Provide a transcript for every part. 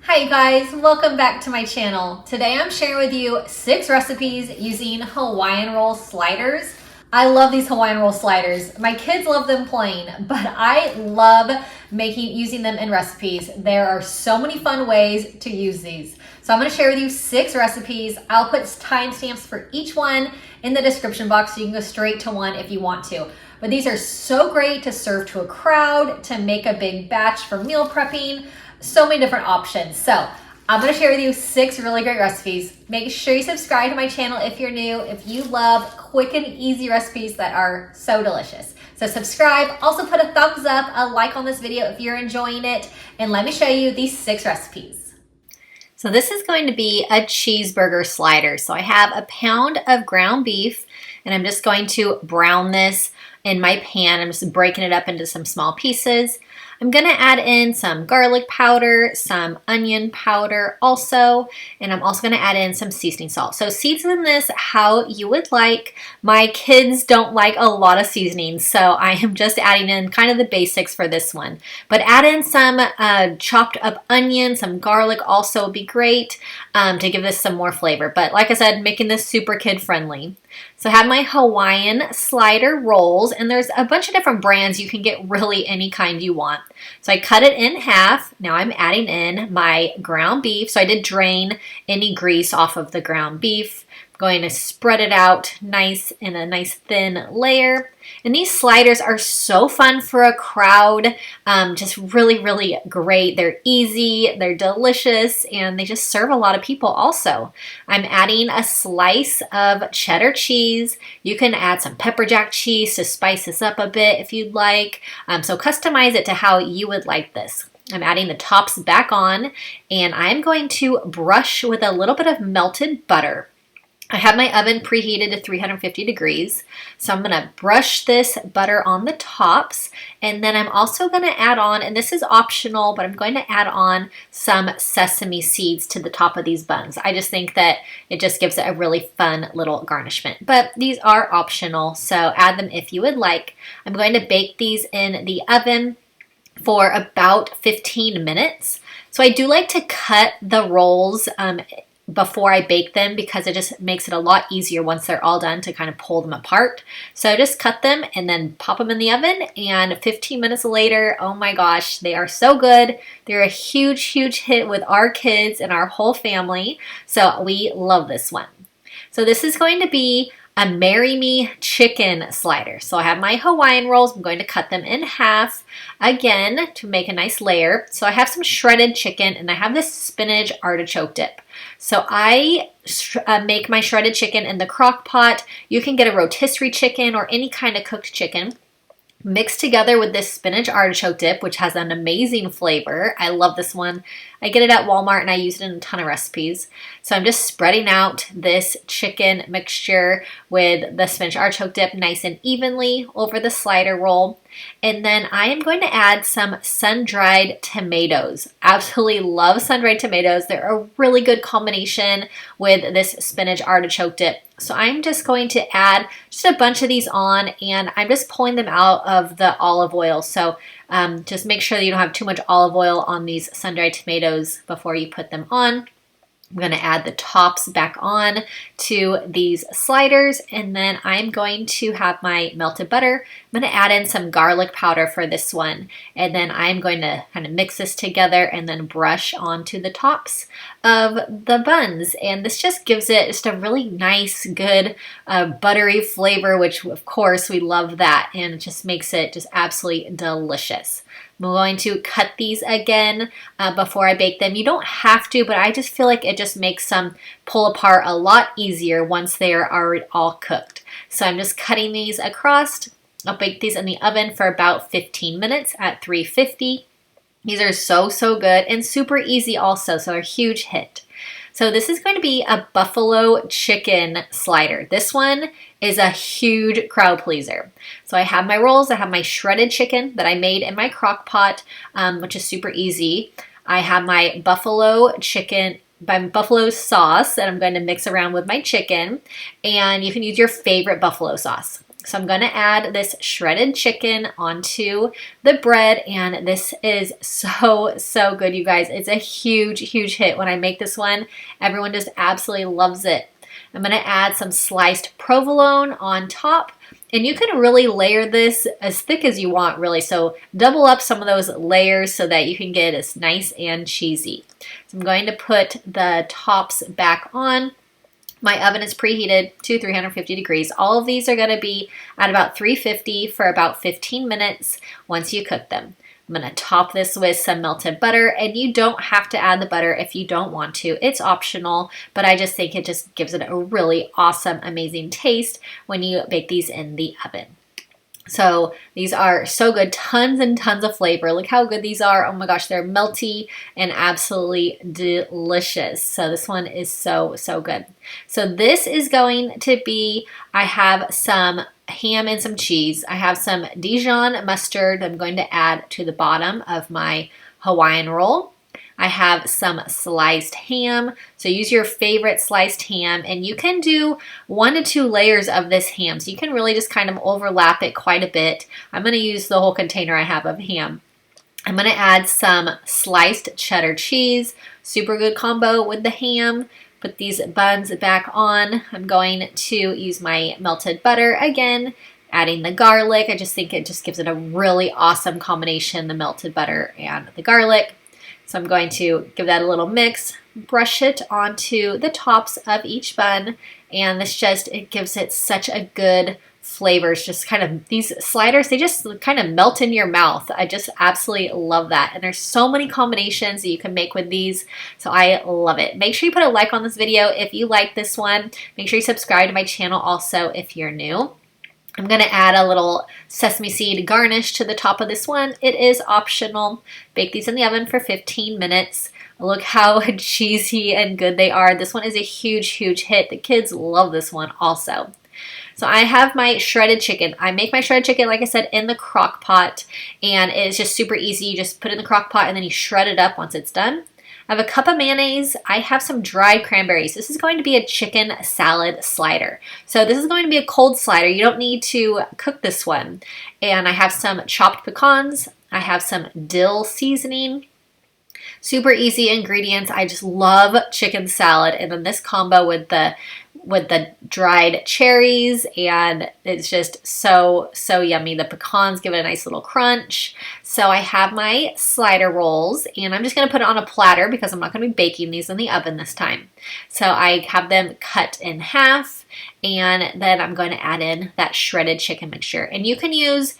Hi you guys, welcome back to my channel. Today I'm sharing with you 6 recipes using Hawaiian roll sliders. I love these Hawaiian roll sliders. My kids love them plain, but I love using them in recipes. There are so many fun ways to use these. So I'm going to share with you 6 recipes. I'll put timestamps for each one in the description box so you can go straight to one if you want to. But these are so great to serve to a crowd, to make a big batch for meal prepping. So many different options. So I'm going to share with you 6 really great recipes. Make sure you subscribe to my channel if you're new, if you love quick and easy recipes that are so delicious. So subscribe, also put a thumbs up, a like on this video if you're enjoying it, and let me show you these 6 recipes. So this is going to be a cheeseburger slider. So I have a pound of ground beef and I'm just going to brown this in my pan. I'm just breaking it up into some small pieces. I'm going to add in some garlic powder, some onion powder also, and I'm also going to add in some seasoning salt. So season this how you would like. My kids don't like a lot of seasonings, so I am just adding in kind of the basics for this one. But add in some chopped up onion, some garlic also would be great to give this some more flavor. But like I said, making this super kid friendly. So I have my Hawaiian slider rolls, and there's a bunch of different brands. You can get really any kind you want. So I cut it in half. Now I'm adding in my ground beef. So I did drain any grease off of the ground beef. I'm going to spread it out nice in a nice thin layer. And these sliders are so fun for a crowd. Just really, really great. They're easy, they're delicious, and they just serve a lot of people also. I'm adding a slice of cheddar cheese. You can add some pepper jack cheese to spice this up a bit if you'd like. So customize it to how you would like this. I'm adding the tops back on, and I'm going to brush with a little bit of melted butter. I have my oven preheated to 350 degrees, so I'm going to brush this butter on the tops, and then I'm also going to add on, and this is optional, but I'm going to add on some sesame seeds to the top of these buns. I just think that it just gives it a really fun little garnishment, but these are optional, so add them if you would like. I'm going to bake these in the oven for about 15 minutes. So I do like to cut the rolls before I bake them because it just makes it a lot easier once they're all done to kind of pull them apart. So just cut them and then pop them in the oven, and 15 minutes later, oh my gosh, they are so good. They're a huge, huge hit with our kids and our whole family. So we love this one. So this is going to be a Marry Me chicken slider. So I have my Hawaiian rolls. I'm going to cut them in half again to make a nice layer. So I have some shredded chicken and I have this spinach artichoke dip. So I make my shredded chicken in the crock pot. You can get a rotisserie chicken or any kind of cooked chicken. Mixed together with this spinach artichoke dip, which has an amazing flavor. I love this one. I get it at Walmart and I use it in a ton of recipes. So I'm just spreading out this chicken mixture with the spinach artichoke dip nice and evenly over the slider roll. And then I am going to add some sun-dried tomatoes. Absolutely love sun-dried tomatoes. They're a really good combination with this spinach artichoke dip. So I'm just going to add just a bunch of these on, and I'm just pulling them out of the olive oil. So just make sure that you don't have too much olive oil on these sun-dried tomatoes before you put them on. I'm going to add the tops back on to these sliders, and then I'm going to have my melted butter. I'm going to add in some garlic powder for this one, and then I'm going to kind of mix this together and then brush onto the tops of the buns. And this just gives it just a really nice, good buttery flavor, which of course we love that, and it just makes it just absolutely delicious. I'm going to cut these again before I bake them. You don't have to, but I just feel like it just makes them pull apart a lot easier once they are already all cooked. So I'm just cutting these across. I'll bake these in the oven for about 15 minutes at 350. These are so, so good and super easy also, so a huge hit. So this is going to be a buffalo chicken slider. This one is a huge crowd pleaser. So I have my rolls, I have my shredded chicken that I made in my crock pot, which is super easy. I have my buffalo chicken, my buffalo sauce that I'm going to mix around with my chicken, and you can use your favorite buffalo sauce. So I'm going to add this shredded chicken onto the bread, and this is so good, you guys. It's a huge hit when I make this one. Everyone just absolutely loves it. I'm going to add some sliced provolone on top, and you can really layer this as thick as you want, really. So double up some of those layers so that you can get it as nice and cheesy. So I'm going to put the tops back on. My oven is preheated to 350 degrees. All of these are going to be at about 350 for about 15 minutes once you cook them. I'm going to top this with some melted butter, and you don't have to add the butter if you don't want to. It's optional, but I just think it just gives it a really awesome, amazing taste when you bake these in the oven. So these are so good, tons and tons of flavor. Look how good these are. Oh my gosh, they're melty and absolutely delicious. So this one is so good. So this is going to be, I have some ham and some cheese. I have some Dijon mustard that I'm going to add to the bottom of my Hawaiian roll. I have some sliced ham. So use your favorite sliced ham, and you can do 1 to 2 layers of this ham. So you can really just kind of overlap it quite a bit. I'm going to use the whole container I have of ham. I'm going to add some sliced cheddar cheese. Super good combo with the ham. Put these buns back on. I'm going to use my melted butter again, adding the garlic. I just think it just gives it a really awesome combination, the melted butter and the garlic. So I'm going to give that a little mix, brush it onto the tops of each bun, and it gives it such a good flavor. It's just kind of, these sliders, they just kind of melt in your mouth. I just absolutely love that. And there's so many combinations that you can make with these, so I love it. Make sure you put a like on this video if you like this one. Make sure you subscribe to my channel also if you're new. I'm going to add a little sesame seed garnish to the top of this one. It is optional. Bake these in the oven for 15 minutes. Look how cheesy and good they are. This one is a huge hit. The kids love this one also. So I have my shredded chicken. I make my shredded chicken, like I said, in the crock pot, and it's just super easy. You just put it in the crock pot and then you shred it up once it's done. I have a cup of mayonnaise. I have some dried cranberries. This is going to be a chicken salad slider. So this is going to be a cold slider. You don't need to cook this one. And I have some chopped pecans. I have some dill seasoning. Super easy ingredients. I just love chicken salad. And then this combo with the dried cherries, and it's just so yummy. The pecans give it a nice little crunch. So I have my slider rolls, and I'm just going to put it on a platter because I'm not going to be baking these in the oven this time. So I have them cut in half, and then I'm going to add in that shredded chicken mixture. And you can use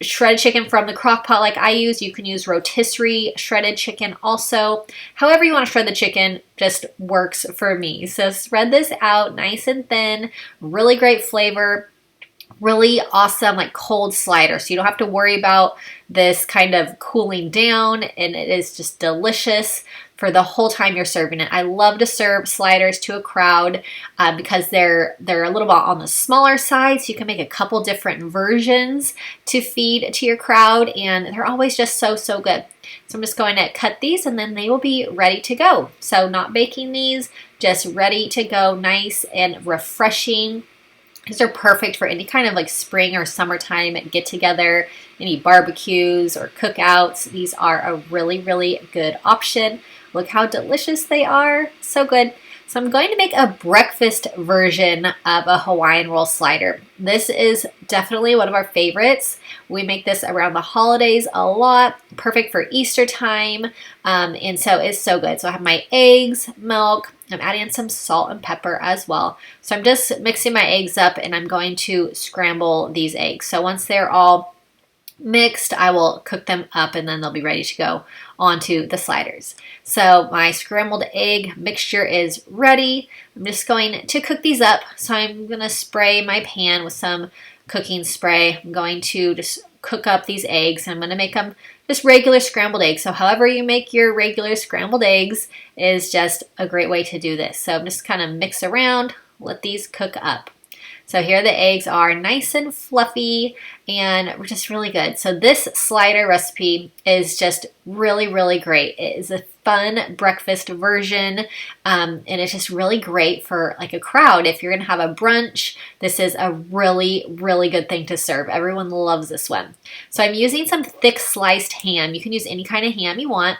shredded chicken from the crock pot like I use. You can use rotisserie shredded chicken also. However you want to shred the chicken just works for me. So spread this out nice and thin. Really great flavor. Really awesome like cold slider. So you don't have to worry about this kind of cooling down, and it is just delicious for the whole time you're serving it. I love to serve sliders to a crowd because they're a little bit on the smaller side, so you can make a couple different versions to feed to your crowd, and they're always just so good. So I'm just going to cut these, and then they will be ready to go. So not baking these, just ready to go, nice and refreshing. These are perfect for any kind of like spring or summertime get together, any barbecues or cookouts. These are a really good option. Look how delicious they are. So good. So I'm going to make a breakfast version of a Hawaiian roll slider. This is definitely one of our favorites. We make this around the holidays a lot. Perfect for Easter time. And so it's so good. So I have my eggs, milk. I'm adding in some salt and pepper as well. So I'm just mixing my eggs up, and I'm going to scramble these eggs. So once they're all mixed, I will cook them up, and then they'll be ready to go onto the sliders. So my scrambled egg mixture is ready. I'm just going to cook these up. So I'm going to spray my pan with some cooking spray. I'm going to just cook up these eggs. I'm going to make them just regular scrambled eggs. So however you make your regular scrambled eggs is just a great way to do this. So I'm just kind of mix around, let these cook up. So here the eggs are nice and fluffy and just really good. So this slider recipe is just really great. It is a fun breakfast version, and it's just really great for like a crowd. If you're gonna have a brunch, this is a really, really good thing to serve. Everyone loves this one. So I'm using some thick sliced ham. You can use any kind of ham you want.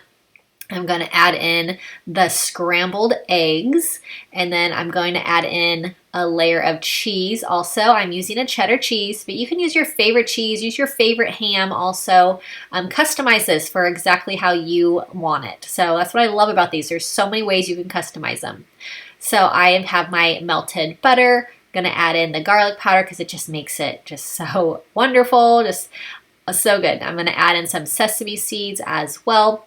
I'm going to add in the scrambled eggs, and then I'm going to add in a layer of cheese. Also, I'm using a cheddar cheese, but you can use your favorite cheese, use your favorite ham also. Customize this for exactly how you want it. So that's what I love about these. There's so many ways you can customize them. So I have my melted butter. I'm going to add in the garlic powder because it just makes it just so wonderful, just so good. I'm going to add in some sesame seeds as well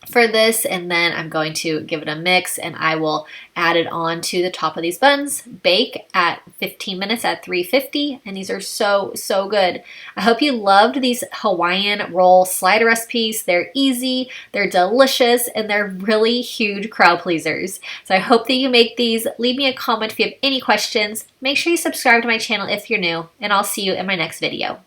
for this, and then I'm going to give it a mix, and I will add it on to the top of these buns. Bake at 15 minutes at 350, and these are so, so good. I hope you loved these Hawaiian roll slider recipes. They're easy, they're delicious, and they're really huge crowd pleasers. So I hope that you make these. Leave me a comment if you have any questions. Make sure you subscribe to my channel if you're new, and I'll see you in my next video.